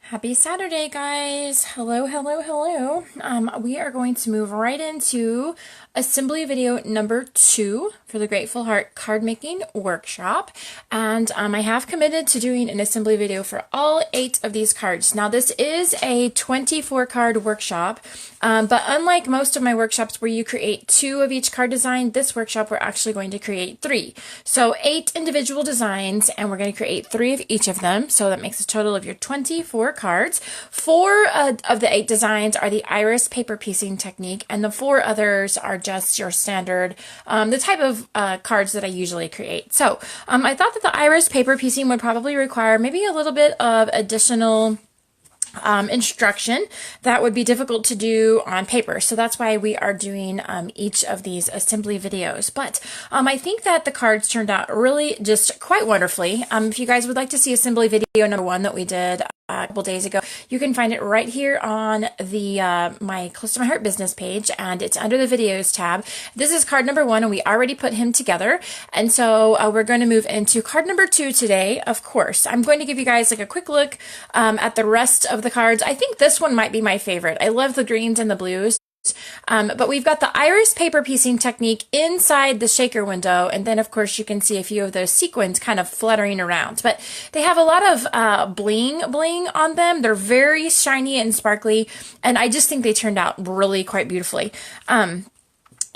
Happy Saturday, guys. Hello, hello, hello. We are going to move right into assembly video number 2 for the Grateful Heart card making workshop. And I have committed to doing an assembly video for all 8 of these cards. Now, this is a 24 card workshop, but unlike most of my workshops where you create 2 of each card design, this workshop we're actually going to create 3. So 8 individual designs, and we're going to create 3 of each of them. So that makes a total of your 24 cards. 4 of the 8 designs are the iris paper piecing technique, and the 4 others are just your standard, the type of cards that I usually create. So I thought that the iris paper piecing would probably require maybe a little bit of additional instruction that would be difficult to do on paper. So that's why we are doing each of these assembly videos. But I think that the cards turned out really just quite wonderfully. If you guys would like to see assembly video number 1 that we did a couple days ago, you can find it right here on the my Close to My Heart business page, and it's under the videos tab. This is card number 1, and we already put him together. And so we're going to move into card number 2 today. Of course, I'm going to give you guys like a quick look at the rest of the cards. I think this one might be my favorite. I love the greens and the blues. But we've got the iris paper piecing technique inside the shaker window, and then of course you can see a few of those sequins kind of fluttering around. But they have a lot of bling on them. They're very shiny and sparkly, and I just think they turned out really quite beautifully.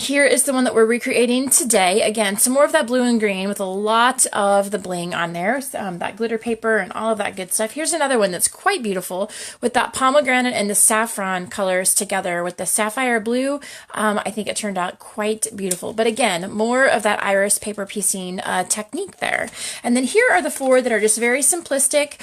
Here is the one that we're recreating today. Again, some more of that blue and green with a lot of the bling on there, that glitter paper and all of that good stuff. Here's another one that's quite beautiful with that pomegranate and the saffron colors together with the sapphire blue. I think it turned out quite beautiful. But again, more of that iris paper piecing technique there. And then here are the 4 that are just very simplistic,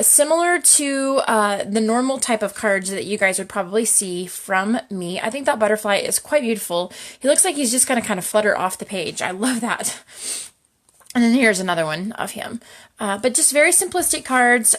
similar to the normal type of cards that you guys would probably see from me. I think that butterfly is quite beautiful. He looks like he's just going to kind of flutter off the page. I love that. And then here's another one of him. But just very simplistic cards,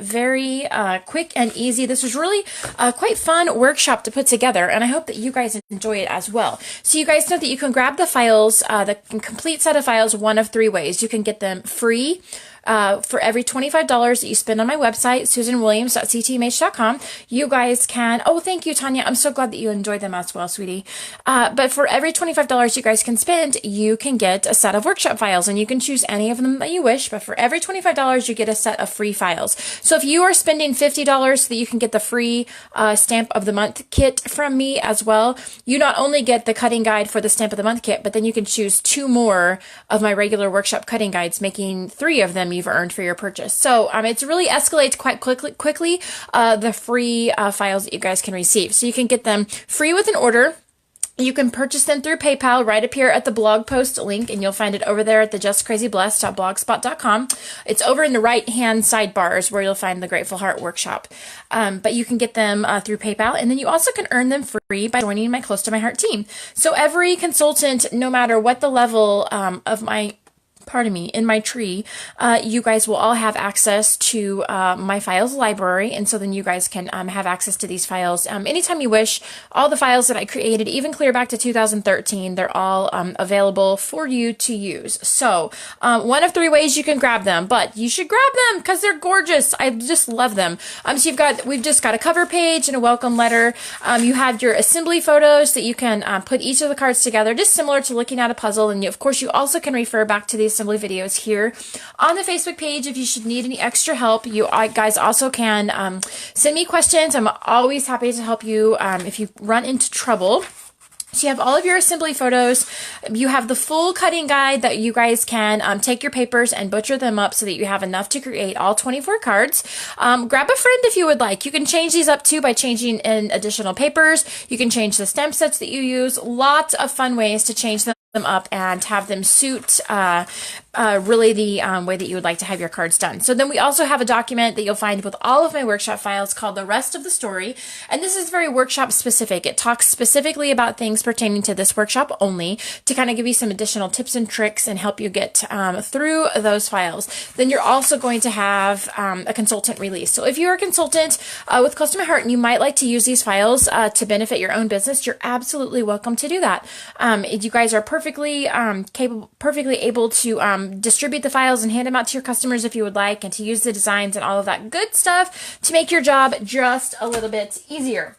very quick and easy. This was really a quite fun workshop to put together, and I hope that you guys enjoy it as well. So you guys know that you can grab the files, the complete set of files, one of 3 ways. You can get them free for every $25 that you spend on my website, susanwilliams.ctmh.com. You guys can, oh, thank you, Tanya. I'm so glad that you enjoyed them as well, sweetie. But for every $25 you guys can spend, you can get a set of workshop files, and you can choose any of them that you wish. But for every $25, you get a set of free files. So if you are spending $50 so that you can get the free Stamp of the Month kit from me as well, you not only get the cutting guide for the Stamp of the Month kit, but then you can choose 2 more of my regular workshop cutting guides, making 3 of them you've earned for your purchase. So it really escalates quite quickly the free files that you guys can receive. So you can get them free with an order. You can purchase them through PayPal right up here at the blog post link, and you'll find it over there at the justcrazyblessed.blogspot.com. It's over in the right-hand sidebars where you'll find the Grateful Heart workshop. But you can get them through PayPal, and then you also can earn them free by joining my Close to My Heart team. So every consultant, no matter what the level of in my tree, you guys will all have access to my files library, and so then you guys can have access to these files anytime you wish. All the files that I created, even clear back to 2013, they're all available for you to use. So one of 3 ways you can grab them, but you should grab them because they're gorgeous. I just love them. So we've just got a cover page and a welcome letter. You have your assembly photos that you can put each of the cards together, just similar to looking at a puzzle. And of course, you also can refer back to the assembly videos here on the Facebook page if you should need any extra help. You guys also can send me questions. I'm always happy to help you if you run into trouble. So you have all of your assembly photos. You have the full cutting guide that you guys can take your papers and butcher them up so that you have enough to create all 24 cards. Grab a friend if you would like. You can change these up too by changing in additional papers. You can change the stamp sets that you use. Lots of fun ways to change them up and have them suit really the way that you would like to have your cards done. So then we also have a document that you'll find with all of my workshop files called The Rest of the Story, and this is very workshop specific. It talks specifically about things pertaining to this workshop only to kind of give you some additional tips and tricks and help you get through those files. Then you're also going to have a consultant release. So if you're a consultant with Close to My Heart and you might like to use these files to benefit your own business, you're absolutely welcome to do that. You guys are perfectly able to distribute the files and hand them out to your customers if you would like, and to use the designs and all of that good stuff to make your job just a little bit easier.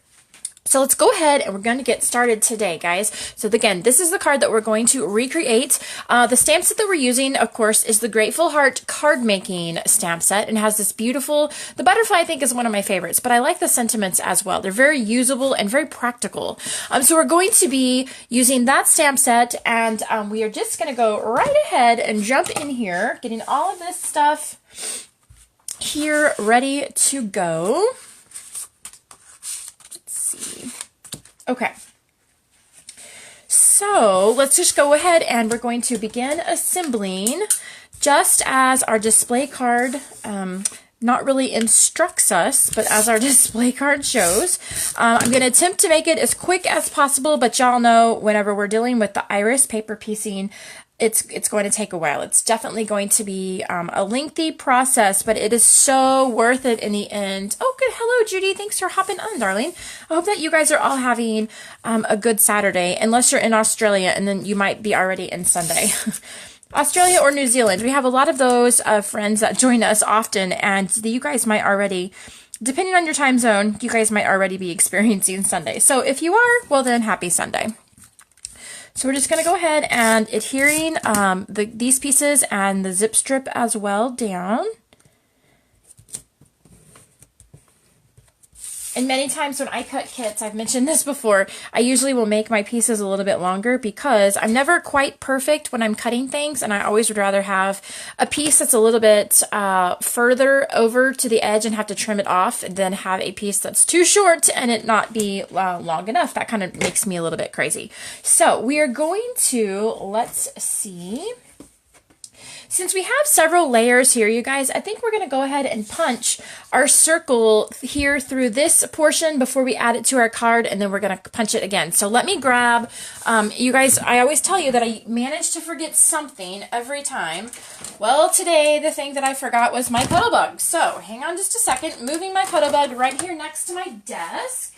So let's go ahead and we're going to get started today, guys. So again, this is the card that we're going to recreate. The stamp set that we're using, of course, is the Grateful Heart card making stamp set, and has this beautiful, the butterfly I think is one of my favorites, but I like the sentiments as well. They're very usable and very practical. So we're going to be using that stamp set, and we are just going to go right ahead and jump in here, getting all of this stuff here ready to go. Okay, so let's just go ahead and we're going to begin assembling just as our display card not really instructs us, but as our display card shows. I'm going to attempt to make it as quick as possible, but y'all know whenever we're dealing with the iris paper piecing, it's going to take a while. It's definitely going to be a lengthy process, but it is so worth it in the end. Oh, good. Hello, Judy. Thanks for hopping on, darling. I hope that you guys are all having a good Saturday, unless you're in Australia, and then you might be already in Sunday. Australia or New Zealand. We have a lot of those friends that join us often, and you guys might already, depending on your time zone, you guys might already be experiencing Sunday. So if you are, well then, happy Sunday. So we're just going to go ahead and adhering these pieces and the zip strip as well down. And many times when I cut kits, I've mentioned this before, I usually will make my pieces a little bit longer because I'm never quite perfect when I'm cutting things, and I always would rather have a piece that's a little bit further over to the edge and have to trim it off than have a piece that's too short and it not be long enough. That kind of makes me a little bit crazy. So we are going to, let's see. Since we have several layers here, you guys, I think we're going to go ahead and punch our circle here through this portion before we add it to our card, and then we're going to punch it again. So let me grab, you guys, I always tell you that I manage to forget something every time. Well, today the thing that I forgot was my cuddle bug. So hang on just a second, moving my cuddle bug right here next to my desk.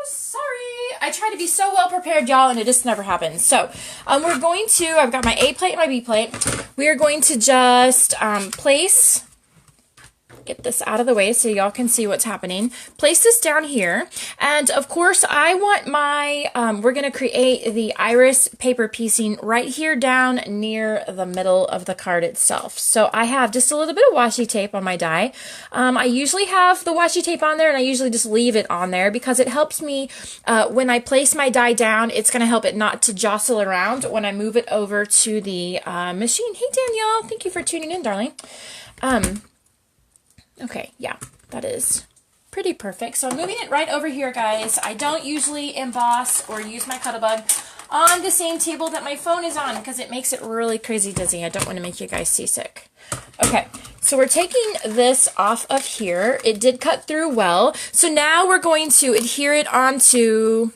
Sorry, I try to be so well prepared, y'all, and it just never happens. So we're going to, I've got my A plate and my B plate. We are going to just place, get this out of the way so y'all can see what's happening. Place this down here, and of course I want my, we're going to create the iris paper piecing right here down near the middle of the card itself. So I have just a little bit of washi tape on my die. I usually have the washi tape on there, and I usually just leave it on there because it helps me when I place my die down. It's going to help it not to jostle around when I move it over to the machine. Hey Danielle, thank you for tuning in, darling. Okay, yeah, that is pretty perfect. So I'm moving it right over here, guys. I don't usually emboss or use my Cuttlebug on the same table that my phone is on because it makes it really crazy dizzy. I don't want to make you guys seasick. Okay, so we're taking this off of here. It did cut through well. So now we're going to adhere it onto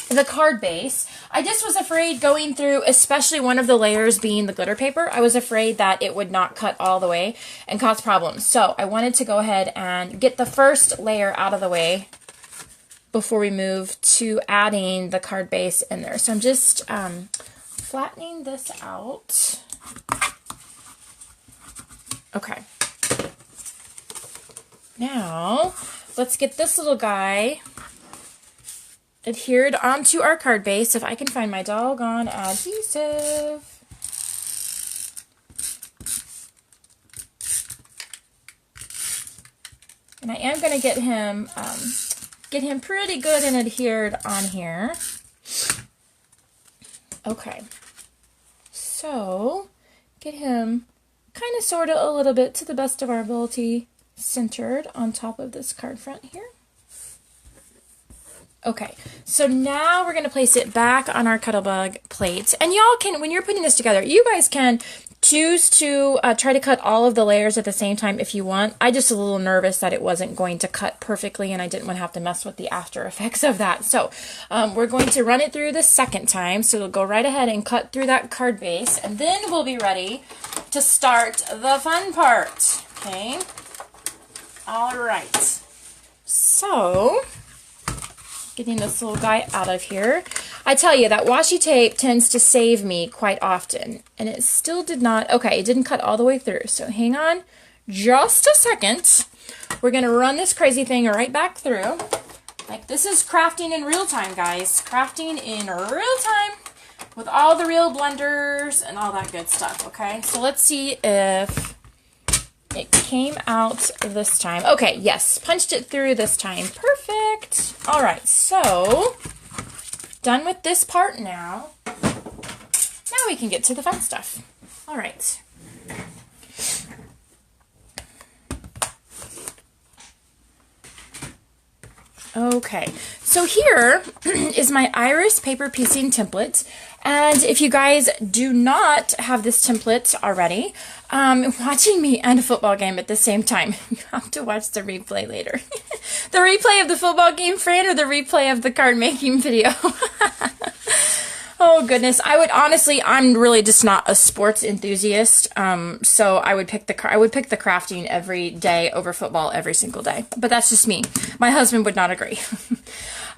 the card base. I just was afraid going through, especially one of the layers being the glitter paper, I was afraid that it would not cut all the way and cause problems. So I wanted to go ahead and get the first layer out of the way before we move to adding the card base in there. So I'm just flattening this out. Okay. Now, let's get this little guy adhered onto our card base. If I can find my doggone adhesive. And I am going to get him pretty good and adhered on here. Okay. So, get him kind of sort of a little bit to the best of our ability centered on top of this card front here. Okay, so now we're going to place it back on our Cuttlebug plate. And y'all can, when you're putting this together, you guys can choose to try to cut all of the layers at the same time if you want. I just was a little nervous that it wasn't going to cut perfectly, and I didn't want to have to mess with the after effects of that. So we're going to run it through the second time. So we'll go right ahead and cut through that card base, and then we'll be ready to start the fun part. Okay, all right. So getting this little guy out of here. I tell you, that washi tape tends to save me quite often. And it still did not, okay, it didn't cut all the way through. So hang on just a second. We're going to run this crazy thing right back through. Like, this is crafting in real time, guys. Crafting in real time with all the real blenders and all that good stuff, okay? So let's see if it came out this time. Okay, yes, punched it through this time. Perfect. All right, so done with this part now. Now we can get to the fun stuff. All right. Okay, so here is my iris paper piecing template. And if you guys do not have this template already, watching me and a football game at the same time, you have to watch the replay later. The replay of the football game, Fran, or the replay of the card making video? Oh goodness, I would honestly, I'm really just not a sports enthusiast, so I would pick the crafting every day over football every single day. But that's just me. My husband would not agree.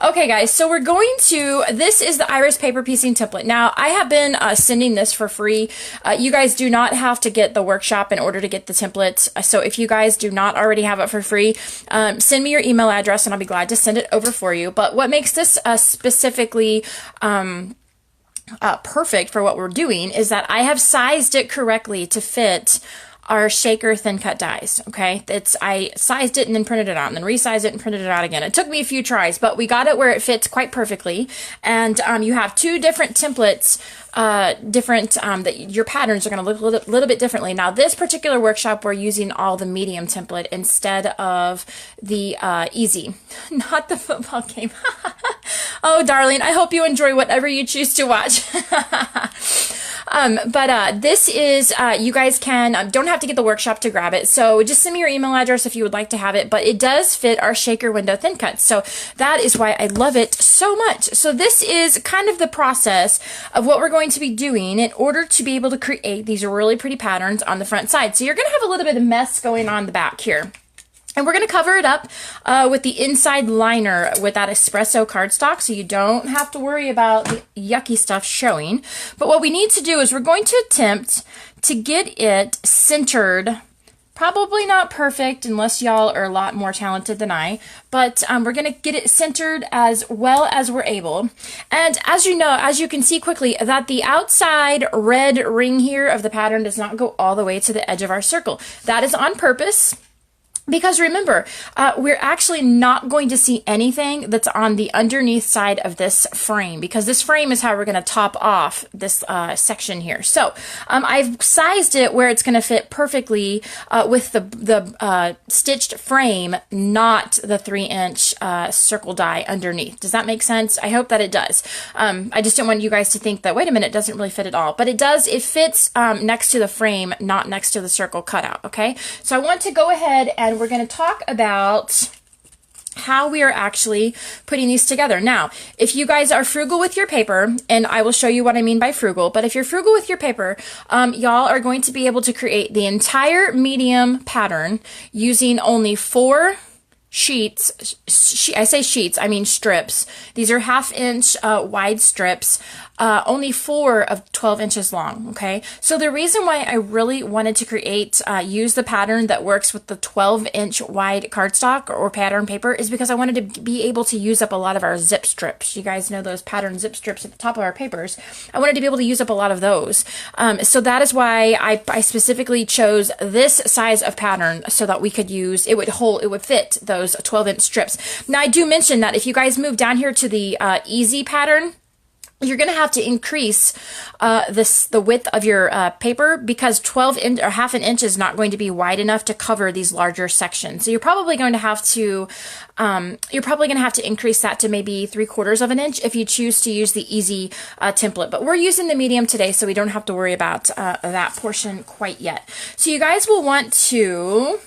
Okay, guys, so we're going to, this is the iris paper piecing template. Now, I have been sending this for free. You guys do not have to get the workshop in order to get the templates. So if you guys do not already have it for free, send me your email address and I'll be glad to send it over for you. But what makes this specifically perfect for what we're doing is that I have sized it correctly to fit our shaker thin cut dies. Okay, I sized it and then printed it out and then resized it and printed it out again. It took me a few tries, but we got it where it fits quite perfectly. And you have two different templates, that your patterns are going to look a little bit differently. Now, this particular workshop, we're using all the medium template instead of the easy, not the football game. Oh, darling, I hope you enjoy whatever you choose to watch. This is, you guys can, don't have to get the workshop to grab it. So just send me your email address if you would like to have it, but it does fit our shaker window thin cuts. So that is why I love it so much. So this is kind of the process of what we're going to be doing in order to be able to create these really pretty patterns on the front side. So you're going to have a little bit of mess going on in the back here. And we're going to cover it up with the inside liner with that espresso cardstock, so you don't have to worry about the yucky stuff showing. But what we need to do is we're going to attempt to get it centered. Probably not perfect unless y'all are a lot more talented than I, but we're going to get it centered as well as we're able. And as you know, as you can see quickly, that the outside red ring here of the pattern does not go all the way to the edge of our circle. That is on purpose. Because remember, we're actually not going to see anything that's on the underneath side of this frame, because this frame is how we're going to top off this section here. So I've sized it where it's going to fit perfectly with the stitched frame, not the 3-inch circle die underneath. Does that make sense? I hope that it does. I just don't want you guys to think that, wait a minute, it doesn't really fit at all. But it does. It fits next to the frame, not next to the circle cutout, okay? So I want to go ahead and we're going to talk about how we are actually putting these together. Now, if you guys are frugal with your paper, and I will show you what I mean by frugal, but if you're frugal with your paper, y'all are going to be able to create the entire medium pattern using only 4 sheets. I say sheets, I mean strips. These are 1/2-inch wide strips, only 4 of 12 inches long, okay? So the reason why I really wanted to use the pattern that works with the 12-inch wide cardstock or pattern paper is because I wanted to be able to use up a lot of our zip strips. You guys know those pattern zip strips at the top of our papers. I wanted to be able to use up a lot of those. So that is why I specifically chose this size of pattern so that we could use, it would fit those 12-inch strips. Now, I do mention that if you guys move down here to the easy pattern, you're going to have to increase the width of your paper, because 12 or 1/2 inch is not going to be wide enough to cover these larger sections. So you're probably going to have to increase that to maybe 3/4 of an inch if you choose to use the easy template. But we're using the medium today, so we don't have to worry about that portion quite yet. So you guys will want to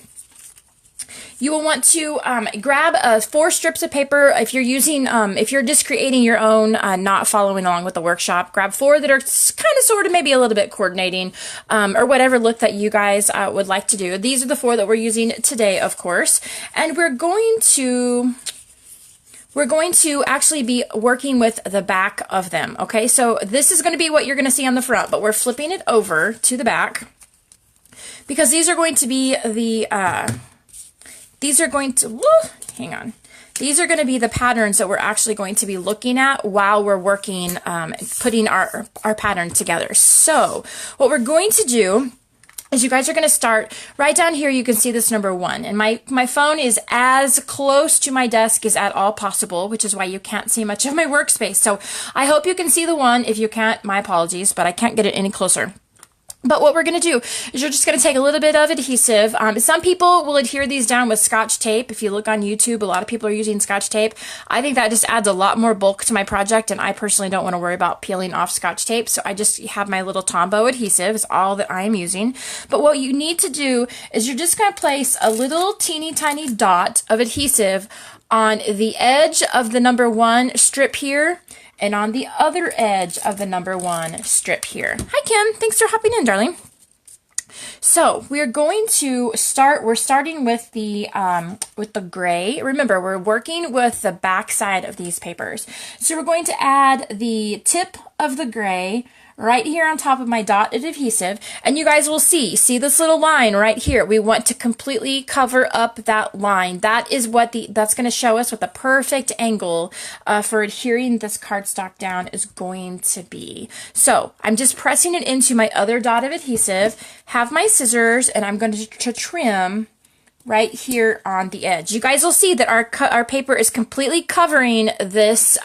grab 4 strips of paper. If you're using, if you're just creating your own, not following along with the workshop, grab 4 that are kind of sort of maybe a little bit coordinating, or whatever look that you guys would like to do. These are the 4 that we're using today, of course. And we're going to we're going to actually be working with the back of them, okay? So this is going to be what you're going to see on the front, but we're flipping it over to the back because these are going to be the, these are going to, hang on. These are going to be the patterns that we're actually going to be looking at while we're working, putting our pattern together. So what we're going to do is you guys are going to start right down here. You can see this number 1, and my phone is as close to my desk as at all possible, which is why you can't see much of my workspace. So I hope you can see the 1. If you can't, my apologies, but I can't get it any closer. But what we're going to do is you're just going to take a little bit of adhesive. Some people will adhere these down with Scotch tape. If you look on YouTube, a lot of people are using Scotch tape. I think that just adds a lot more bulk to my project, and I personally don't want to worry about peeling off Scotch tape. So I just have my little Tombow adhesive is all that I am using. But what you need to do is you're just going to place a little teeny tiny dot of adhesive on the edge of the number 1 strip here, and on the other edge of the number 1 strip here. Hi, Kim. Thanks for hopping in, darling. So we're going to start, we're starting with the gray. Remember, we're working with the back side of these papers. So we're going to add the tip of the gray right here on top of my dotted adhesive, and you guys will see this little line right here. We want to completely cover up that line. That is what that's going to show us what the perfect angle for adhering this cardstock down is going to be. So I'm just pressing it into my other dot of adhesive, have my scissors, and I'm going to trim right here on the edge. You guys will see that our paper is completely covering this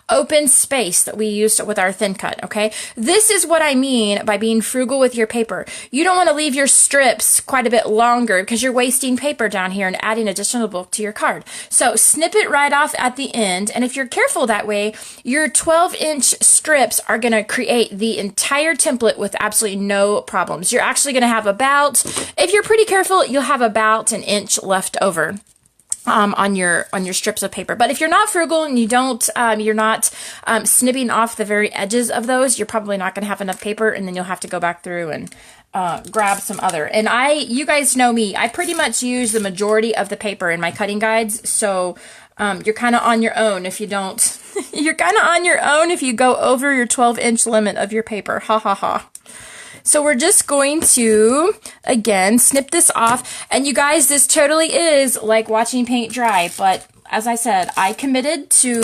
open space that we used with our thin cut, okay? This is what I mean by being frugal with your paper. You don't want to leave your strips quite a bit longer because you're wasting paper down here and adding additional bulk to your card. So snip it right off at the end, and if you're careful that way, your 12-inch strips are going to create the entire template with absolutely no problems. You're actually going to have about, if you're pretty careful, you'll have about an inch left over on your strips of paper. But if you're not frugal and you don't, you're not snipping off the very edges of those, you're probably not going to have enough paper, and then you'll have to go back through and grab some other. And you guys know me, I pretty much use the majority of the paper in my cutting guides, so you're kind of on your own if you don't. You're kind of on your own if you go over your 12-inch limit of your paper. Ha ha ha. So we're just going to, again, snip this off. And you guys, this totally is like watching paint dry. But as I said, I committed to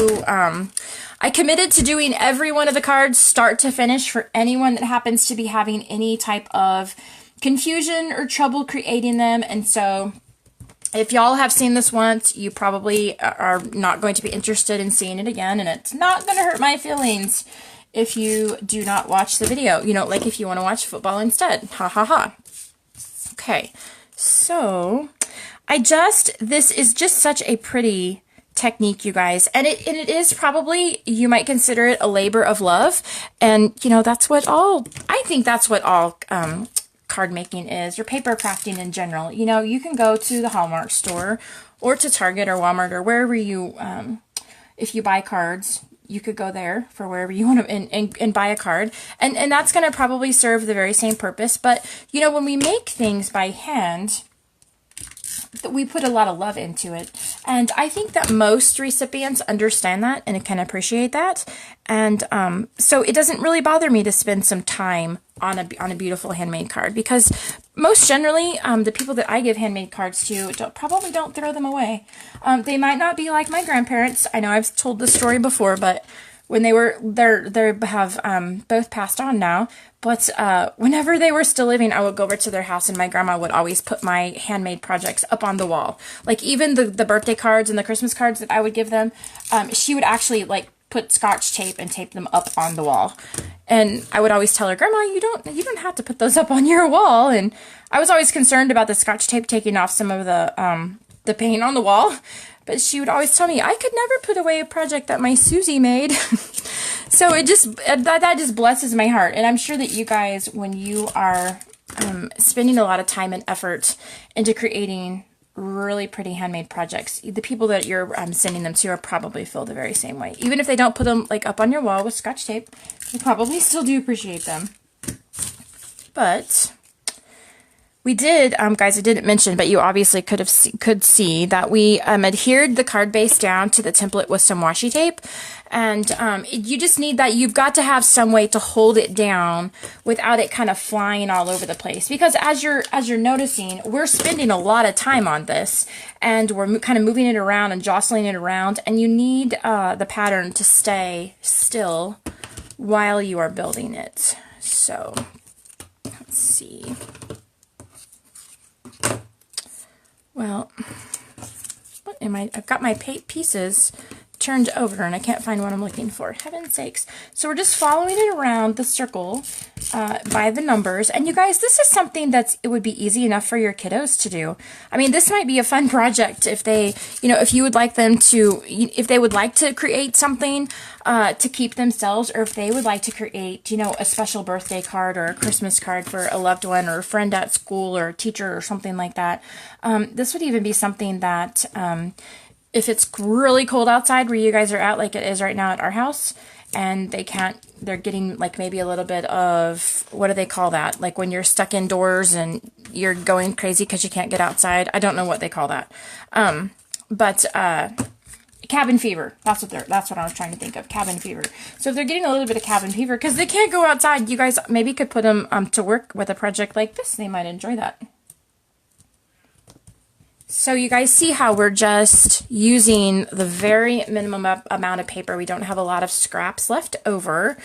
doing every one of the cards start to finish for anyone that happens to be having any type of confusion or trouble creating them. And so if y'all have seen this once, you probably are not going to be interested in seeing it again. And it's not going to hurt my feelings if you do not watch the video, you know, like if you want to watch football instead. Ha ha ha. Okay, so this is just such a pretty technique, you guys, and it is probably, you might consider it a labor of love, and you know, I think that's what all card making is, or paper crafting in general. You know, you can go to the Hallmark store or to Target or Walmart or wherever you, if you buy cards, you could go there for wherever you want to and buy a card. And that's going to probably serve the very same purpose. But, you know, when we make things by hand, we put a lot of love into it. And I think that most recipients understand that and can appreciate that. And so it doesn't really bother me to spend some time on a beautiful handmade card, because most generally, the people that I give handmade cards to probably don't throw them away. They might not be like my grandparents. I know I've told this story before, but when they have both passed on now. But whenever they were still living, I would go over to their house, and my grandma would always put my handmade projects up on the wall. Like even the birthday cards and the Christmas cards that I would give them, she would actually like put Scotch tape and tape them up on the wall. And I would always tell her, Grandma, you don't have to put those up on your wall. And I was always concerned about the Scotch tape taking off some of the paint on the wall. But she would always tell me I could never put away a project that my Susie made. So it just, that just blesses my heart. And I'm sure that you guys, when you are spending a lot of time and effort into creating really pretty handmade projects, the people that you're sending them to are probably feel the very same way. Even if they don't put them like up on your wall with Scotch tape, you probably still do appreciate them. But We did, guys, I didn't mention, but you obviously could see that we adhered the card base down to the template with some washi tape. And you just need that. You've got to have some way to hold it down without it kind of flying all over the place. Because as you're noticing, we're spending a lot of time on this, and we're kind of moving it around and jostling it around. And you need the pattern to stay still while you are building it. So let's see. Well, what am I? I've got my pieces turned over and I can't find what I'm looking for. Heaven's sakes. So we're just following it around the circle by the numbers. And you guys, this is something it would be easy enough for your kiddos to do. I mean, this might be a fun project if they, if you would like them to, if they would like to create something to keep themselves, or if they would like to create, a special birthday card or a Christmas card for a loved one or a friend at school or a teacher or something like that. This would even be something that, if it's really cold outside where you guys are at, like it is right now at our house, and they're getting like maybe a little bit of, what do they call that? Like when you're stuck indoors and you're going crazy because you can't get outside. I don't know what they call that. But cabin fever. That's what I was trying to think of. Cabin fever. So if they're getting a little bit of cabin fever because they can't go outside, you guys maybe could put them to work with a project like this. They might enjoy that. So you guys see how we're just using the very minimum amount of paper. We don't have a lot of scraps left over.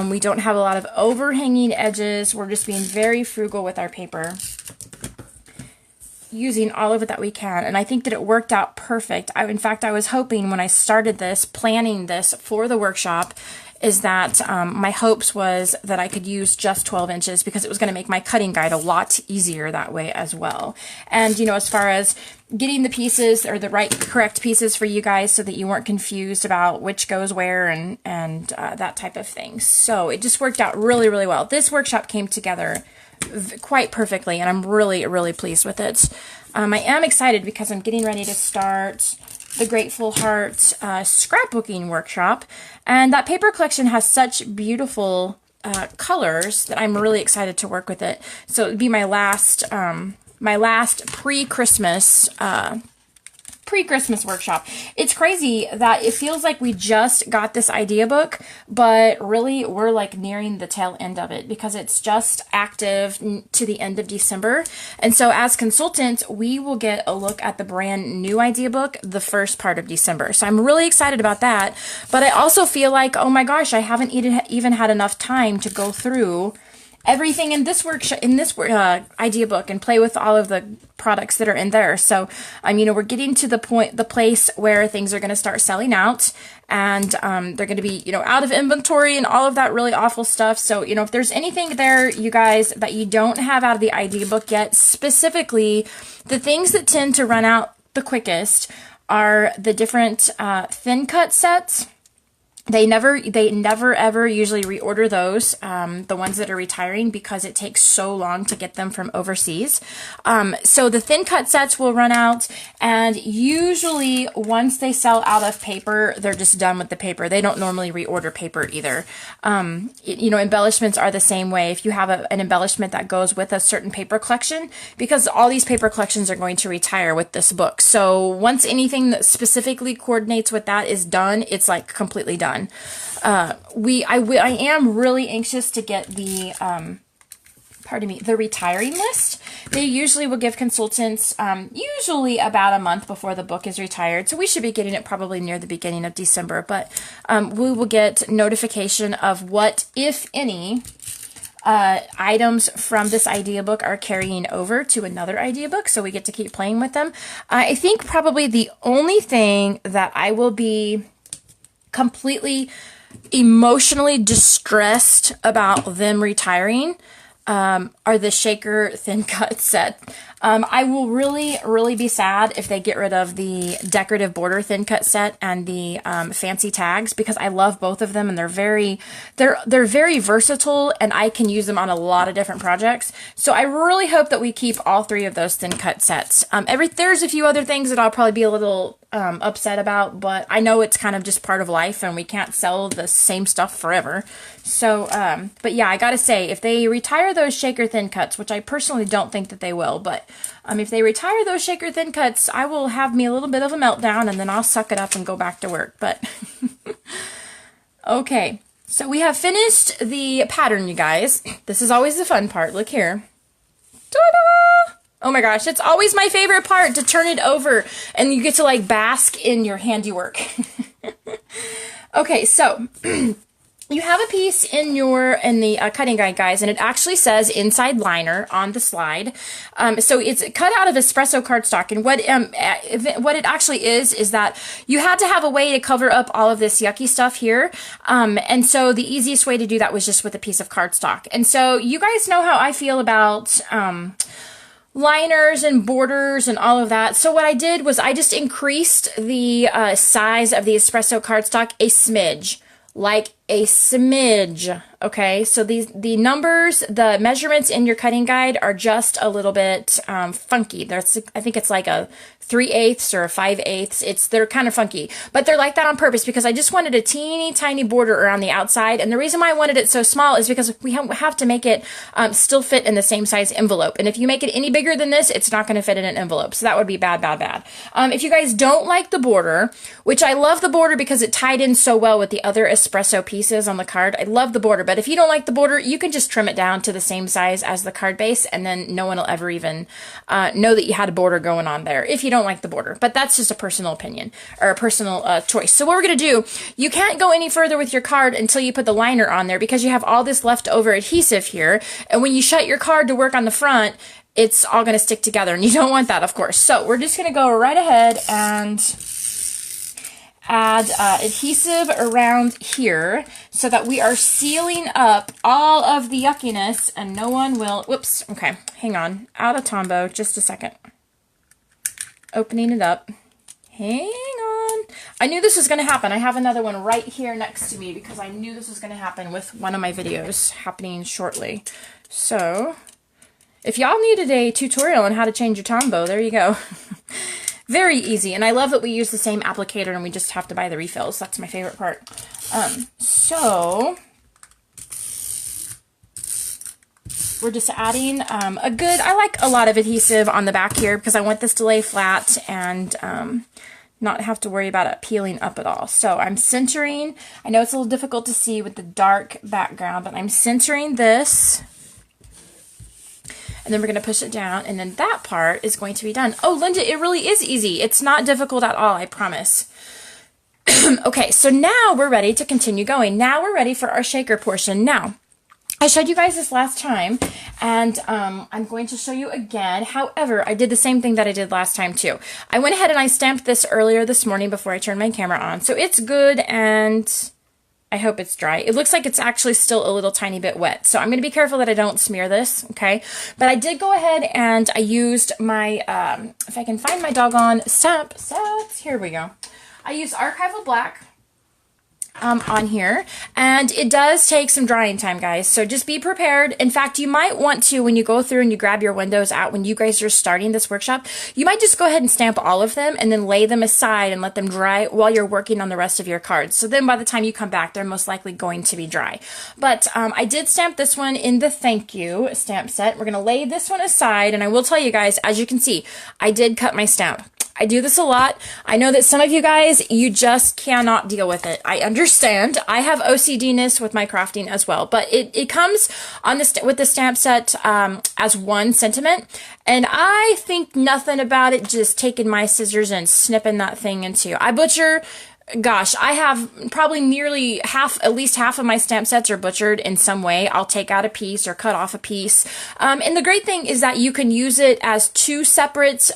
We don't have a lot of overhanging edges. We're just being very frugal with our paper, using all of it that we can. And I think that it worked out perfect. In fact, I was hoping when I started this, planning this for the workshop, is that my hopes was that I could use just 12 inches because it was going to make my cutting guide a lot easier that way as well. And, as far as getting the pieces or the correct pieces for you guys so that you weren't confused about which goes where and that type of thing. So it just worked out really, really well. This workshop came together quite perfectly, and I'm really, really pleased with it. I am excited because I'm getting ready to start the Grateful Heart scrapbooking workshop, and that paper collection has such beautiful colors that I'm really excited to work with it. So it would be my last pre-Christmas workshop. It's crazy that it feels like we just got this idea book, but really we're like nearing the tail end of it because it's just active to the end of December. And so as consultants, we will get a look at the brand new idea book the first part of December. So I'm really excited about that. But I also feel like, oh my gosh, I haven't even had enough time to go through everything in this workshop, idea book, and play with all of the products that are in there. So, we're getting to the place where things are going to start selling out, and they're going to be, out of inventory and all of that really awful stuff. So, if there's anything there, you guys, that you don't have out of the idea book yet, specifically the things that tend to run out the quickest are the different thin cut sets. They never ever usually reorder those, the ones that are retiring, because it takes so long to get them from overseas. So the thin cut sets will run out, and usually once they sell out of paper, they're just done with the paper. They don't normally reorder paper either. Embellishments are the same way. If you have an embellishment that goes with a certain paper collection, because all these paper collections are going to retire with this book. So once anything that specifically coordinates with that is done, it's like completely done. I am really anxious to get the the retiring list. They usually will give consultants usually about a month before the book is retired, so we should be getting it probably near the beginning of December. But we will get notification of what, if any, items from this idea book are carrying over to another idea book, so we get to keep playing with them. I think probably the only thing that I will be completely emotionally distressed about them retiring are the shaker thin cut set. I will really be sad if they get rid of the decorative border thin cut set and the fancy tags, because I love both of them and they're very versatile and I can use them on a lot of different projects. So I really hope that we keep all three of those thin cut sets. There's a few other things that I'll probably be a little upset about, but I know it's kind of just part of life and we can't sell the same stuff forever. So, but yeah, I gotta say, if they retire those shaker thin cuts, which I personally don't think that they will, but if they retire those shaker thin cuts, I will have me a little bit of a meltdown and then I'll suck it up and go back to work. But okay, so we have finished the pattern, you guys. This is always the fun part. Look here. Ta-da! Oh my gosh, it's always my favorite part to turn it over and you get to like bask in your handiwork. Okay, so you have a piece in the cutting guide, guys, and it actually says inside liner on the slide. So it's cut out of espresso cardstock, and what it actually is that you had to have a way to cover up all of this yucky stuff here. And so the easiest way to do that was just with a piece of cardstock. And so you guys know how I feel about liners and borders and all of that. So what I did was I just increased the size of the espresso cardstock a smidge, like a smidge. Okay, so the numbers, the measurements in your cutting guide are just a little bit funky. I think it's like a 3/8 or a 5/8. They're kind of funky, but they're like that on purpose because I just wanted a teeny tiny border around the outside. And the reason why I wanted it so small is because we have to make it still fit in the same size envelope. And if you make it any bigger than this, it's not going to fit in an envelope. So that would be bad. If you guys don't like the border, which I love the border because it tied in so well with the other espresso pieces on the card. I love the border, but if you don't like the border, you can just trim it down to the same size as the card base, and then no one will ever even know that you had a border going on there if you don't like the border. But that's just a personal opinion or a personal choice. So what we're going to do, you can't go any further with your card until you put the liner on there because you have all this leftover adhesive here. And when you shut your card to work on the front, it's all going to stick together, and you don't want that, of course. So we're just going to go right ahead and add adhesive around here so that we are sealing up all of the yuckiness and no one will, whoops, okay, hang on, out of Tombow, just a second. Opening it up. Hang on. I knew this was going to happen. I have another one right here next to me because I knew this was going to happen with one of my videos happening shortly. So, if y'all needed a tutorial on how to change your Tombow, there you go. Very easy, and I love that we use the same applicator and we just have to buy the refills. That's my favorite part. So we're just adding I like a lot of adhesive on the back here because I want this to lay flat and not have to worry about it peeling up at all. So I'm centering. I know it's a little difficult to see with the dark background, but I'm centering this. And then we're going to push it down, and then that part is going to be done. Oh, Linda, it really is easy. It's not difficult at all, I promise. Okay, so now we're ready to continue going. Now we're ready for our shaker portion. Now, I showed you guys this last time, and I'm going to show you again. However, I did the same thing that I did last time too. I went ahead and I stamped this earlier this morning before I turned my camera on. So it's good, and I hope it's dry. It looks like it's actually still a little tiny bit wet. So I'm going to be careful that I don't smear this, okay? But I did go ahead and I used my, if I can find my doggone stamp sets, here we go. I used Archival Black on here, and it does take some drying time, guys, so just be prepared. In fact, you might want to, when you go through and you grab your windows out when you guys are starting this workshop, you might just go ahead and stamp all of them and then lay them aside and let them dry while you're working on the rest of your cards. So then by the time you come back, they're most likely going to be dry. But I did stamp this one in the thank you stamp set. We're going to lay this one aside, and I will tell you guys, as you can see, I did cut my stamp. I do this a lot. I know that some of you guys, you just cannot deal with it. I understand. I have OCD-ness with my crafting as well, but it comes on with the stamp set as one sentiment, and I think nothing about it just taking my scissors and snipping that thing into. I butcher. Gosh, I have probably nearly at least half of my stamp sets are butchered in some way. I'll take out a piece or cut off a piece. And the great thing is that you can use it as two separate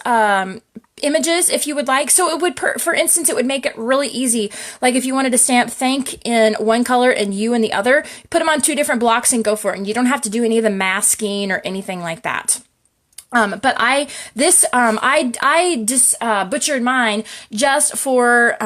images if you would like. So it would, for instance, it would make it really easy. Like if you wanted to stamp thank in one color and you in the other, put them on two different blocks and go for it. And you don't have to do any of the masking or anything like that. But I just butchered mine just for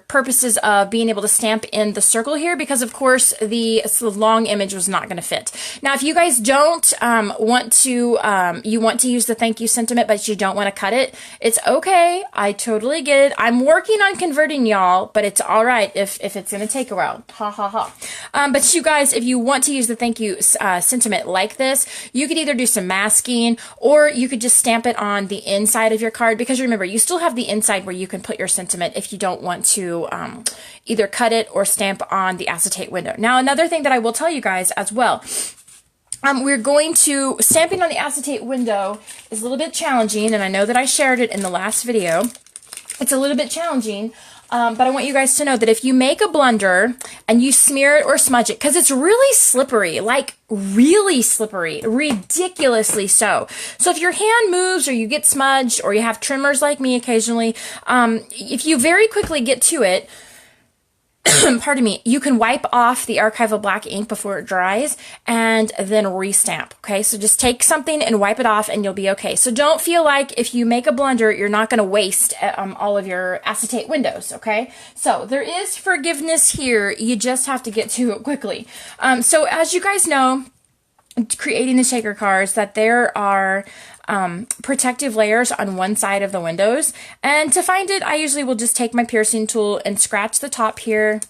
purposes of being able to stamp in the circle here, because of course the long image was not going to fit. Now, if you guys don't want to, you want to use the thank you sentiment, but you don't want to cut it, it's okay. I totally get it. I'm working on converting y'all, but it's all right if it's going to take a while. Ha ha ha. But you guys, if you want to use the thank you sentiment like this, you could either do some masking, or you could just stamp it on the inside of your card, because remember, you still have the inside where you can put your sentiment if you don't want to either cut it or stamp on the acetate window. Now, another thing that I will tell you guys as well, we're going to, stamping on the acetate window is a little bit challenging, and I know that I shared it in the last video. It's a little bit challenging. But I want you guys to know that if you make a blunder and you smear it or smudge it, because it's really slippery, like really slippery, ridiculously so. So if your hand moves or you get smudged or you have tremors like me occasionally, if you very quickly get to it, pardon me, you can wipe off the archival black ink before it dries and then restamp. Okay, so just take something and wipe it off and you'll be okay. So don't feel like if you make a blunder, you're not going to waste all of your acetate windows. Okay, so there is forgiveness here. You just have to get to it quickly. So as you guys know, creating the shaker cards, that there are protective layers on one side of the windows, and to find it, I usually will just take my piercing tool and scratch the top here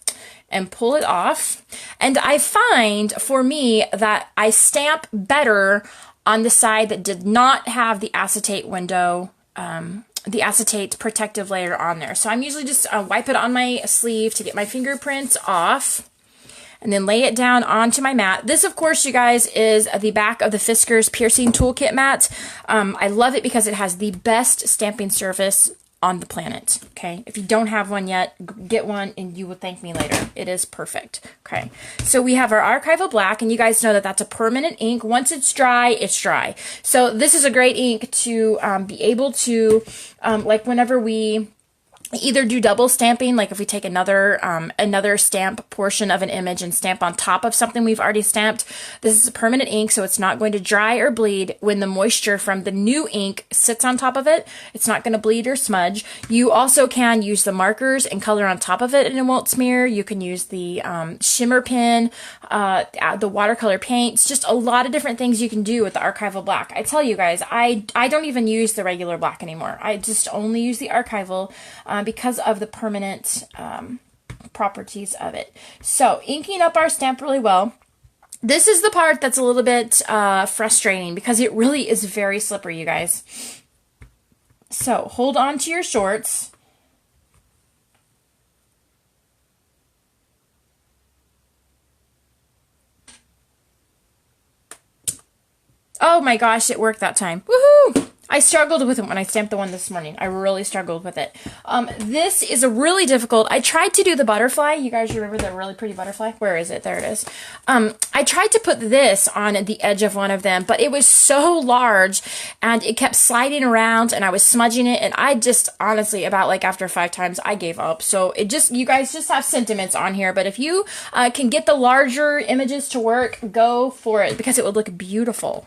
and pull it off. And I find for me that I stamp better on the side that did not have the acetate window, the acetate protective layer on there. So I'm usually just wipe it on my sleeve to get my fingerprints off, and then lay it down onto my mat. This, of course, you guys, is the back of the Fisker's Piercing Toolkit mat. I love it because it has the best stamping surface on the planet, okay? If you don't have one yet, get one and you will thank me later. It is perfect, okay? So we have our archival black, and you guys know that that's a permanent ink. Once it's dry, it's dry. So this is a great ink to be able to, like whenever we either do double stamping, like if we take another stamp portion of an image and stamp on top of something we've already stamped. This is a permanent ink, so it's not going to dry or bleed when the moisture from the new ink sits on top of it. It's not going to bleed or smudge. You also can use the markers and color on top of it and it won't smear. You can use the shimmer pen, the watercolor paints, just a lot of different things you can do with the archival black. I tell you guys, I don't even use the regular black anymore. I just only use the archival because of the permanent properties of it. So inking up our stamp really well. This is the part that's a little bit frustrating because it really is very slippery, you guys. So hold on to your shorts. Oh my gosh, it worked that time. Woohoo! I struggled with it when I stamped the one this morning. I really struggled with it. This is a really difficult. I tried to do the butterfly. You guys remember the really pretty butterfly? Where is it? There it is. I tried to put this on the edge of one of them, but it was so large and it kept sliding around and I was smudging it, and I just honestly, about like after 5 times, I gave up. So it just, you guys just have sentiments on here, but if you can get the larger images to work, go for it because it would look beautiful.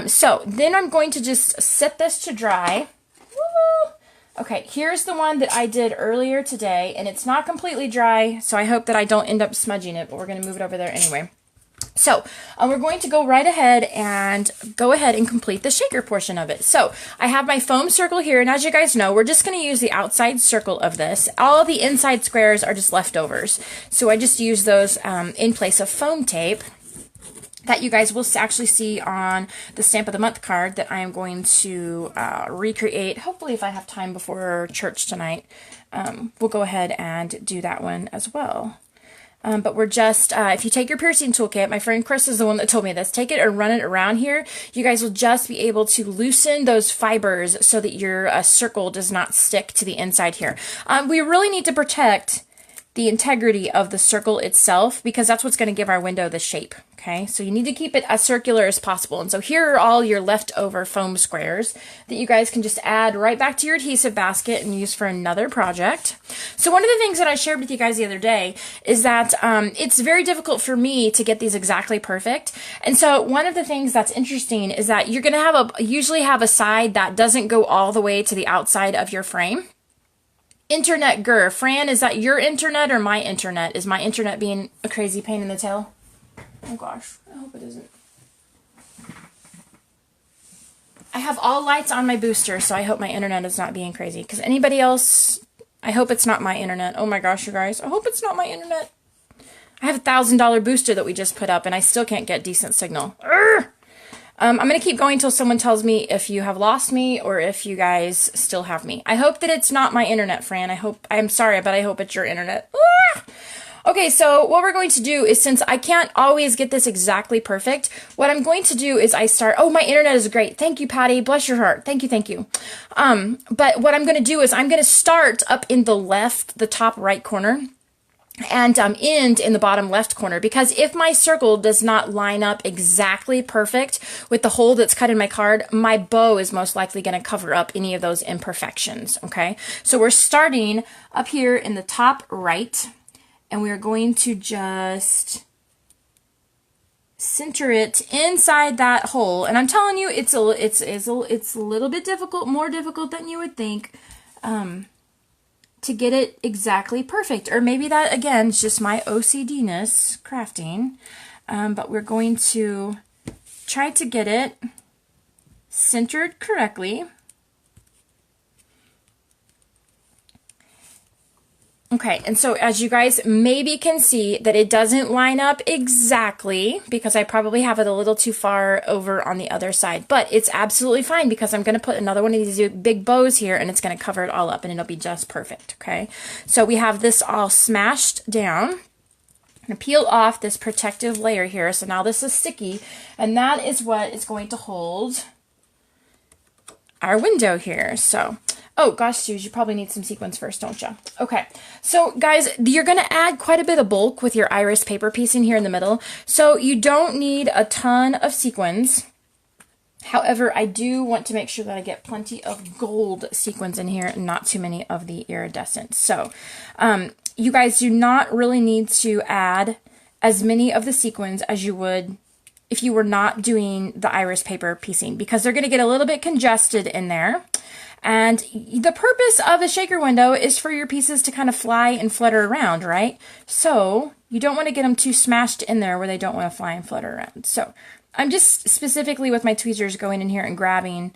So then I'm going to just set this to dry. Woo! Okay, here's the one that I did earlier today, and it's not completely dry, so I hope that I don't end up smudging it, but we're going to move it over there anyway. So we're going to go right ahead and complete the shaker portion of it. So I have my foam circle here, and as you guys know, we're just going to use the outside circle of this. All of the inside squares are just leftovers, so I just use those in place of foam tape that you guys will actually see on the Stamp of the Month card that I am going to recreate. Hopefully, if I have time before church tonight, we'll go ahead and do that one as well. But we're just, if you take your piercing toolkit, my friend Chris is the one that told me this, take it and run it around here. You guys will just be able to loosen those fibers so that your circle does not stick to the inside here. We really need to protect the integrity of the circle itself, because that's what's going to give our window the shape. Okay, so you need to keep it as circular as possible. And so here are all your leftover foam squares that you guys can just add right back to your adhesive basket and use for another project. So one of the things that I shared with you guys the other day is that it's very difficult for me to get these exactly perfect. And so one of the things that's interesting is that you're going to usually have a side that doesn't go all the way to the outside of your frame. Internet Gur. Fran, is that your internet or my internet? Is my internet being a crazy pain in the tail? Oh gosh, I hope it isn't. I have all lights on my booster, so I hope my internet is not being crazy. Because anybody else, I hope it's not my internet. Oh my gosh, you guys, I hope it's not my internet. I have a $1,000 booster that we just put up, and I still can't get decent signal. I'm going to keep going until someone tells me if you have lost me or if you guys still have me. I hope that it's not my internet, Fran. I'm sorry, but I hope it's your internet. Okay, so what we're going to do is, since I can't always get this exactly perfect, what I'm going to do is oh, my internet is great. Thank you, Patty. Bless your heart. Thank you, thank you. But what I'm going to do is I'm going to start up in the top right corner, and end in the bottom left corner, because if my circle does not line up exactly perfect with the hole that's cut in my card, my bow is most likely going to cover up any of those imperfections. Okay, so we're starting up here in the top right, and we're going to just center it inside that hole. And I'm telling you, it's a little bit difficult, more difficult than you would think, to get it exactly perfect. Or maybe that, again, is just my OCD-ness crafting. But we're going to try to get it centered correctly. Okay, and so as you guys maybe can see that it doesn't line up exactly, because I probably have it a little too far over on the other side, but it's absolutely fine because I'm going to put another one of these big bows here and it's going to cover it all up and it'll be just perfect. Okay, so we have this all smashed down. I'm going to peel off this protective layer here. So now this is sticky, and that is what is going to hold our window here. So, oh gosh, Suze, you probably need some sequins first, don't you? Okay, so guys, you're going to add quite a bit of bulk with your iris paper piecing here in the middle. So you don't need a ton of sequins. However, I do want to make sure that I get plenty of gold sequins in here and not too many of the iridescent. So you guys do not really need to add as many of the sequins as you would if you were not doing the iris paper piecing, because they're going to get a little bit congested in there. And the purpose of a shaker window is for your pieces to kind of fly and flutter around, right? So you don't want to get them too smashed in there where they don't want to fly and flutter around. So I'm just specifically with my tweezers going in here and grabbing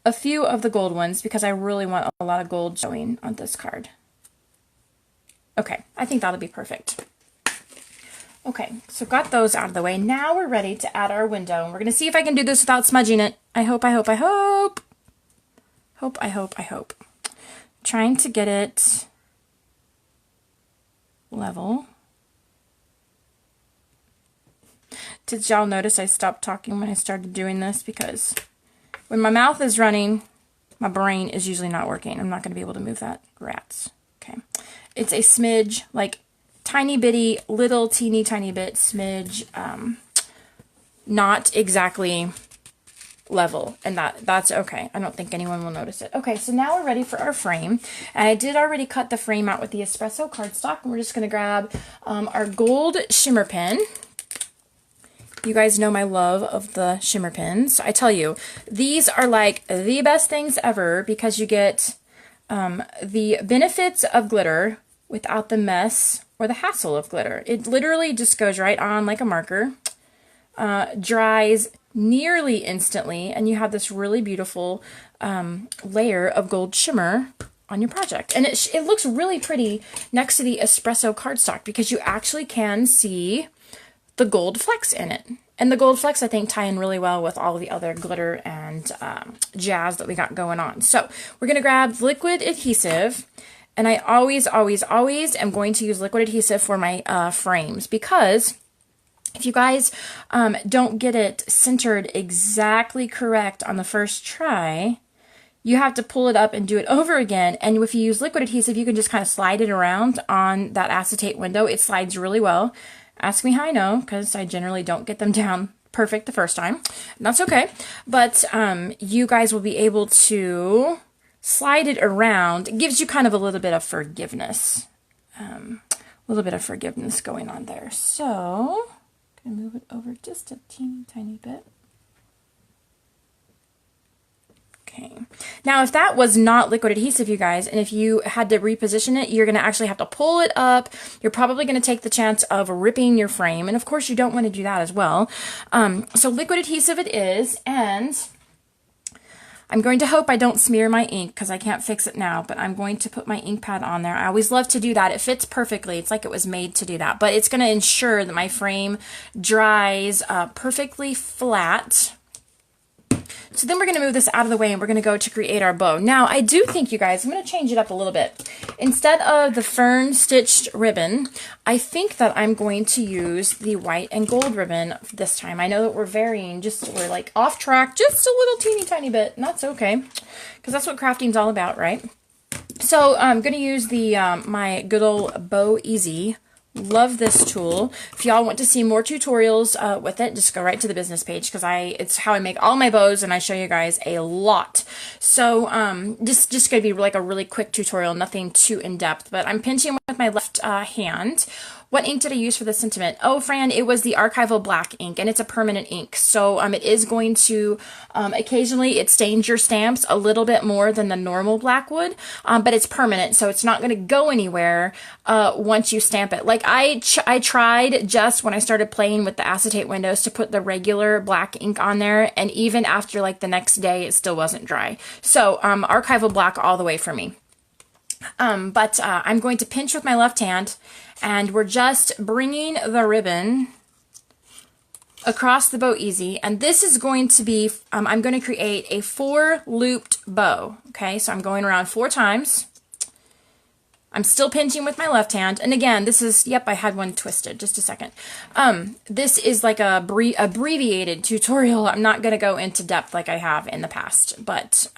a few of the gold ones because I really want a lot of gold showing on this card. Okay, I think that'll be perfect. Okay, so got those out of the way. Now we're ready to add our window. And we're going to see if I can do this without smudging it. I hope. Trying to get it level. Did y'all notice I stopped talking when I started doing this? Because when my mouth is running, my brain is usually not working. I'm not going to be able to move that. Rats. Okay. It's a smidge, like tiny bitty, little teeny tiny bit smidge, not exactly level, and that's okay. I don't think anyone will notice it. Okay, so now we're ready for our frame, and I did already cut the frame out with the espresso cardstock, and we're just going to grab our gold shimmer pen. You guys know my love of the shimmer pens. I tell you, these are like the best things ever because you get the benefits of glitter without the mess or the hassle of glitter. It literally just goes right on like a marker, dries nearly instantly, and you have this really beautiful layer of gold shimmer on your project. And it looks really pretty next to the espresso cardstock because you actually can see the gold flecks in it. And the gold flecks, I think, tie in really well with all of the other glitter and jazz that we got going on. So we're going to grab liquid adhesive. And I always am going to use liquid adhesive for my frames, because if you guys don't get it centered exactly correct on the first try, you have to pull it up and do it over again. And if you use liquid adhesive, you can just kind of slide it around on that acetate window. It slides really well. Ask me how I know, because I generally don't get them down perfect the first time. And that's okay. But you guys will be able to slide it around. It gives you kind of a little bit of forgiveness. A little bit of forgiveness going on there. So, I'm going to move it over just a teeny tiny bit. Okay. Now, if that was not liquid adhesive, you guys, and if you had to reposition it, you're going to actually have to pull it up. You're probably going to take the chance of ripping your frame. And of course, you don't want to do that as well. So liquid adhesive it is. And I'm going to hope I don't smear my ink because I can't fix it now, but I'm going to put my ink pad on there. I always love to do that. It fits perfectly. It's like it was made to do that, but it's going to ensure that my frame dries perfectly flat. So then we're going to move this out of the way and we're going to go to create our bow. Now, I do think, you guys, I'm going to change it up a little bit. Instead of the fern stitched ribbon, I think that I'm going to use the white and gold ribbon this time. I know that we're varying, we're like off track just a little teeny tiny bit, and that's okay, because that's what crafting's all about, right? So I'm going to use the my good old Bow Easy. Love this tool. If y'all want to see more tutorials with it, just go right to the business page, because it's how I make all my bows and I show you guys a lot. So just gonna be like a really quick tutorial, nothing too in-depth, but I'm pinching with my left hand. What ink did I use for the sentiment? Oh, Fran, it was the Archival Black ink, and it's a permanent ink. So it is going to, occasionally it stains your stamps a little bit more than the normal black would, but it's permanent, so it's not going to go anywhere once you stamp it. Like I tried just when I started playing with the acetate windows to put the regular black ink on there, and even after like the next day, it still wasn't dry. So Archival Black all the way for me. But I'm going to pinch with my left hand, and we're just bringing the ribbon across the Bow Easy, and this is going to be, I'm going to create a 4-looped bow, okay? So I'm going around 4 times. I'm still pinching with my left hand, and again, this is, yep, I had one twisted, just a second. This is like a abbreviated tutorial. I'm not going to go into depth like I have in the past, but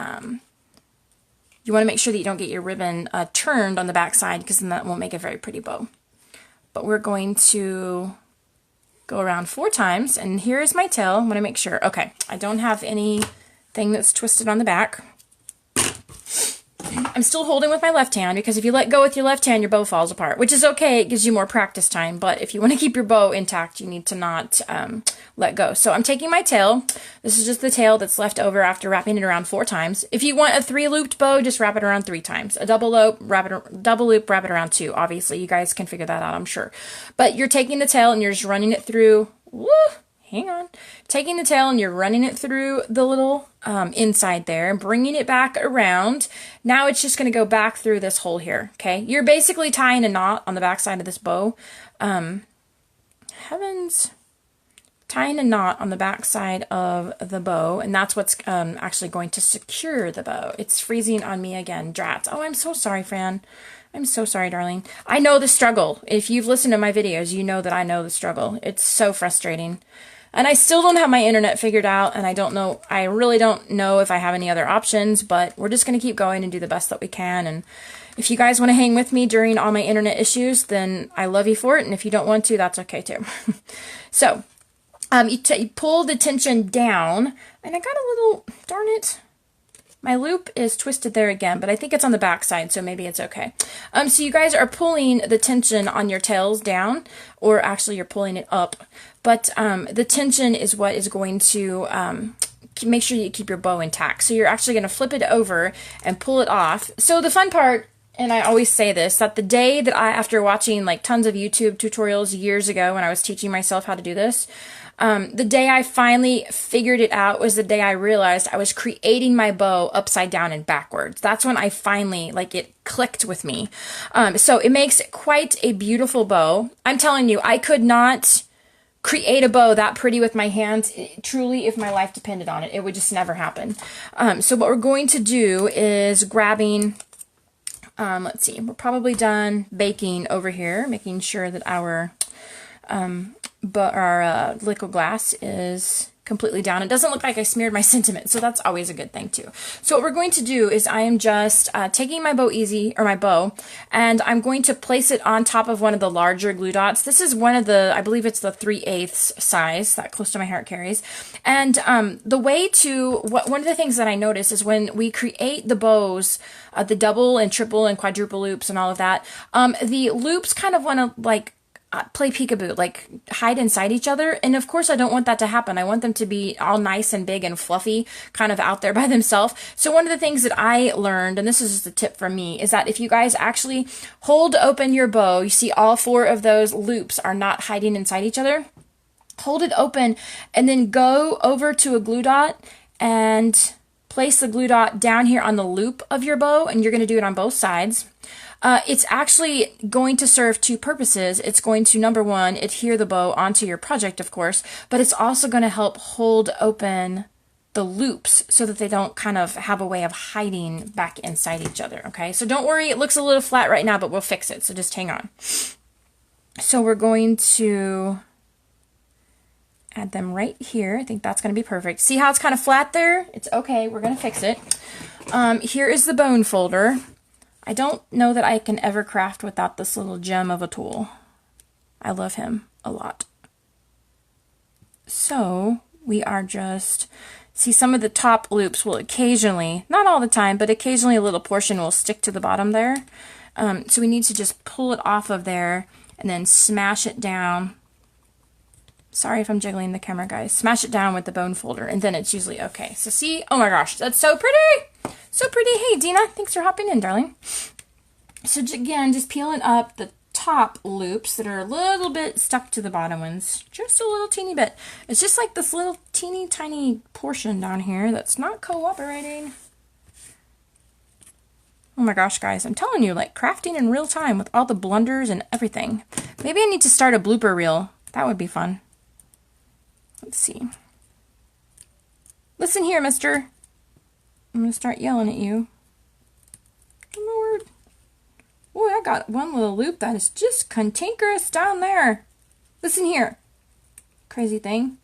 you want to make sure that you don't get your ribbon turned on the back side, because then that won't make a very pretty bow. But we're going to go around 4 times, and here is my tail. I want to make sure. Okay, I don't have anything that's twisted on the back. I'm still holding with my left hand, because if you let go with your left hand, your bow falls apart, which is okay. It gives you more practice time, but if you want to keep your bow intact, you need to not let go. So I'm taking my tail. This is just the tail that's left over after wrapping it around 4 times. If you want a 3-looped bow, just wrap it around 3 times. A double loop, wrap it around 2. Obviously, you guys can figure that out, I'm sure. But you're taking the tail and you're just running it through. Woo! Hang on. Taking the tail and you're running it through the little inside there and bringing it back around. Now it's just going to go back through this hole here, okay? You're basically tying a knot on the back side of this bow. Heavens. Tying a knot on the back side of the bow, and that's what's actually going to secure the bow. It's freezing on me again. Drats. Oh, I'm so sorry, Fran. I'm so sorry, darling. I know the struggle. If you've listened to my videos, you know that I know the struggle. It's so frustrating. And I still don't have my internet figured out, and I really don't know if I have any other options, but we're just going to keep going and do the best that we can. And if you guys want to hang with me during all my internet issues, then I love you for it, and if you don't want to, that's okay too. So, you pull the tension down, and I got a little, darn it, my loop is twisted there again, but I think it's on the back side, so maybe it's okay. So you guys are pulling the tension on your tails down, or actually you're pulling it up, but the tension is what is going to make sure you keep your bow intact. So you're actually going to flip it over and pull it off. So the fun part, and I always say this, that the day that after watching like tons of YouTube tutorials years ago when I was teaching myself how to do this, the day I finally figured it out was the day I realized I was creating my bow upside down and backwards. That's when I finally, like, it clicked with me. So it makes quite a beautiful bow. I'm telling you, I could not create a bow that pretty with my hands. Truly, if my life depended on it, it would just never happen. So what we're going to do is grabbing, let's see, we're probably done baking over here, making sure that our liquid glass is completely down. It doesn't look like I smeared my sentiment, so that's always a good thing too. So what we're going to do is I am just taking my bow, and I'm going to place it on top of one of the larger glue dots. This is one of the, I believe it's the 3/8 size, that close to my heart carries. And the way to, one of the things that I notice is when we create the bows, the double and triple and quadruple loops and all of that, the loops kind of want to like play peekaboo, like hide inside each other. And of course I don't want that to happen. I want them to be all nice and big and fluffy, kind of out there by themselves. So one of the things that I learned, and this is just a tip from me, is that if you guys actually hold open your bow, you see all 4 of those loops are not hiding inside each other. Hold it open and then go over to a glue dot and place the glue dot down here on the loop of your bow, and you're going to do it on both sides. It's actually going to serve 2 purposes. It's going to, number 1, adhere the bow onto your project, of course, but it's also going to help hold open the loops so that they don't kind of have a way of hiding back inside each other, okay? So don't worry, it looks a little flat right now, but we'll fix it, so just hang on. So we're going to add them right here. I think that's going to be perfect. See how it's kind of flat there? It's okay, we're going to fix it. Here is the bone folder. I don't know that I can ever craft without this little gem of a tool. I love him a lot. So we are just, see, some of the top loops will occasionally, not all the time, but occasionally a little portion will stick to the bottom there. So we need to just pull it off of there and then smash it down. Sorry if I'm jiggling the camera, guys. Smash it down with the bone folder, and then it's usually okay. So see, oh my gosh, that's so pretty! So pretty. Hey, Dina, thanks for hopping in, darling. So again, just peeling up the top loops that are a little bit stuck to the bottom ones. Just a little teeny bit. It's just like this little teeny tiny portion down here that's not cooperating. Oh my gosh, guys, I'm telling you, like crafting in real time with all the blunders and everything. Maybe I need to start a blooper reel. That would be fun. Let's see. Listen here, mister. I'm going to start yelling at you. Oh, Lord. Oh, I got one little loop that is just cantankerous down there. Listen here. Crazy thing.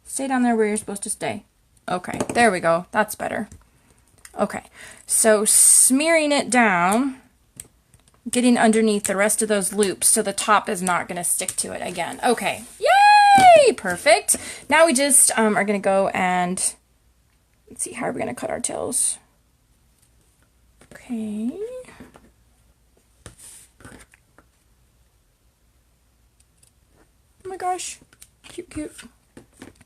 Stay down there where you're supposed to stay. Okay, there we go. That's better. Okay, so smearing it down, getting underneath the rest of those loops so the top is not going to stick to it again. Okay, yay! Perfect. Now we just are going to go and, let's see, how are we going to cut our tails? Okay. Oh my gosh, cute, cute.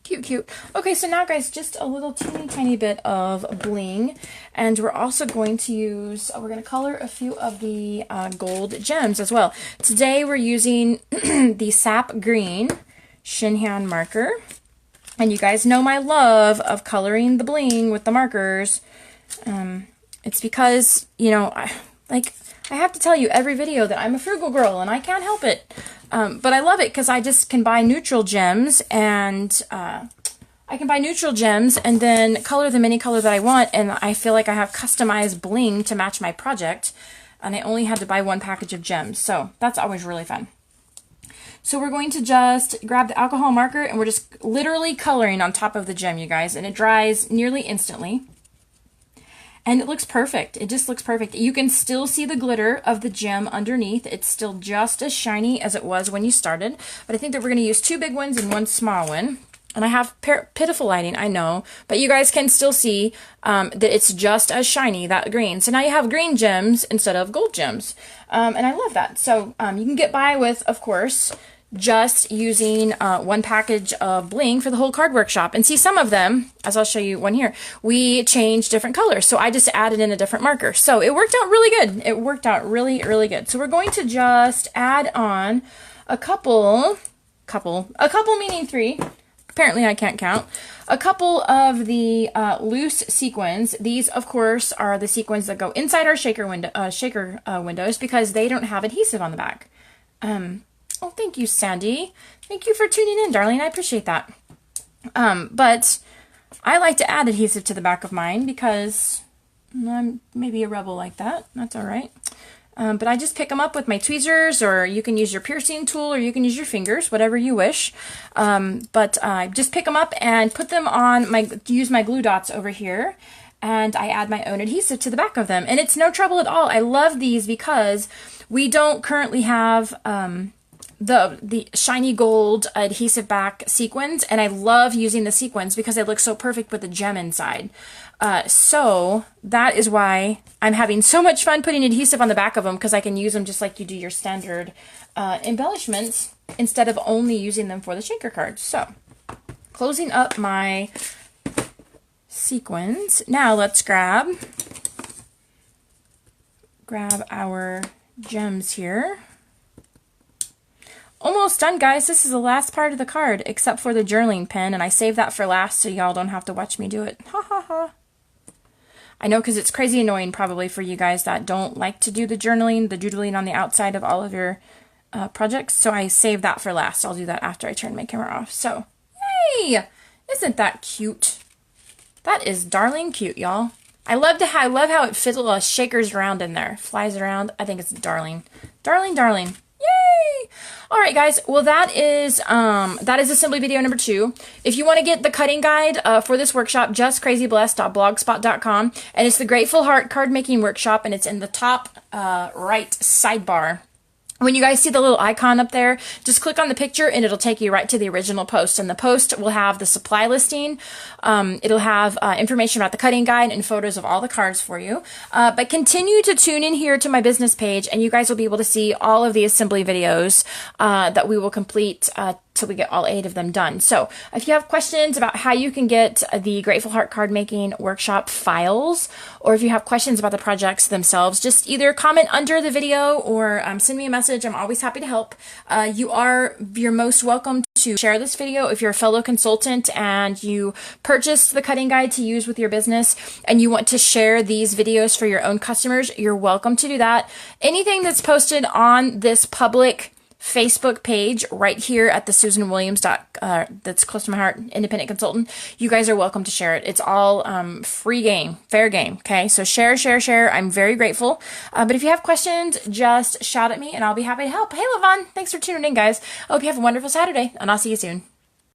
Cute, cute. Okay, so now guys, just a little teeny tiny bit of bling, and we're also going to use, we're going to color a few of the gold gems as well. Today we're using the Sap Green Shinhan marker, and you guys know my love of coloring the bling with the markers. It's because, you know, I have to tell you every video that I'm a frugal girl and I can't help it. But I love it because I just can buy neutral gems, and then color them any color that I want, and I feel like I have customized bling to match my project, and I only had to buy 1 package of gems, so that's always really fun. So we're going to just grab the alcohol marker, and we're just literally coloring on top of the gem, you guys, and it dries nearly instantly. And it looks perfect. It just looks perfect. You can still see the glitter of the gem underneath. It's still just as shiny as it was when you started. But I think that we're going to use 2 big ones and 1 small one. And I have pitiful lighting, I know. But you guys can still see that it's just as shiny, that green. So now you have green gems instead of gold gems. And I love that. So you can get by with, of course, just using 1 package of bling for the whole card workshop. And see, some of them, as I'll show you one here, we changed different colors. So I just added in a different marker. So it worked out really good. It worked out really, really good. So we're going to just add on a couple meaning 3. Apparently I can't count. A couple of the loose sequins. These, of course, are the sequins that go inside our shaker windows because they don't have adhesive on the back. Oh, thank you, Sandy. Thank you for tuning in, darling. I appreciate that. But I like to add adhesive to the back of mine because I'm maybe a rebel like that. That's all right. But I just pick them up with my tweezers, or you can use your piercing tool, or you can use your fingers, whatever you wish. But I just pick them up and put them on use my glue dots over here, and I add my own adhesive to the back of them. And it's no trouble at all. I love these because we don't currently have the shiny gold adhesive back sequins, and I love using the sequins because they look so perfect with the gem inside. So that is why I'm having so much fun putting adhesive on the back of them, because I can use them just like you do your standard embellishments instead of only using them for the shaker cards. So closing up my sequins. Now let's grab our gems here. Almost done, guys. This is the last part of the card, except for the journaling pen, and I saved that for last so y'all don't have to watch me do it. Ha ha ha. I know, because it's crazy annoying probably for you guys that don't like to do the journaling, the doodling on the outside of all of your projects, so I saved that for last. I'll do that after I turn my camera off. So, yay! Isn't that cute? That is darling cute, y'all. I love how it fiddles, shakers around in there, flies around. I think it's darling. Darling, darling. Yay! All right, guys. Well, that is assembly video number 2. If you want to get the cutting guide for this workshop, just crazyblessed.blogspot.com, and it's the Grateful Heart card making workshop, and it's in the top right sidebar. When you guys see the little icon up there, just click on the picture and it'll take you right to the original post. And the post will have the supply listing. It'll have information about the cutting guide and photos of all the cards for you. But continue to tune in here to my business page, and you guys will be able to see all of the assembly videos that we will complete till we get all 8 of them done. So if you have questions about how you can get the Grateful Heart card making workshop files, or if you have questions about the projects themselves, just either comment under the video or send me a message. I'm always happy to help. You're most welcome to share this video if you're a fellow consultant and you purchased the cutting guide to use with your business and you want to share these videos for your own customers. You're welcome to do that. Anything that's posted on this public Facebook page right here at the Susan Williams that's close to my heart, independent consultant, you guys are welcome to share it. It's all free game, fair game. Okay, so share. I'm very grateful. But if you have questions, just shout at me and I'll be happy to help. Hey, Levon, thanks for tuning in, guys. I hope you have a wonderful Saturday, and I'll see you soon.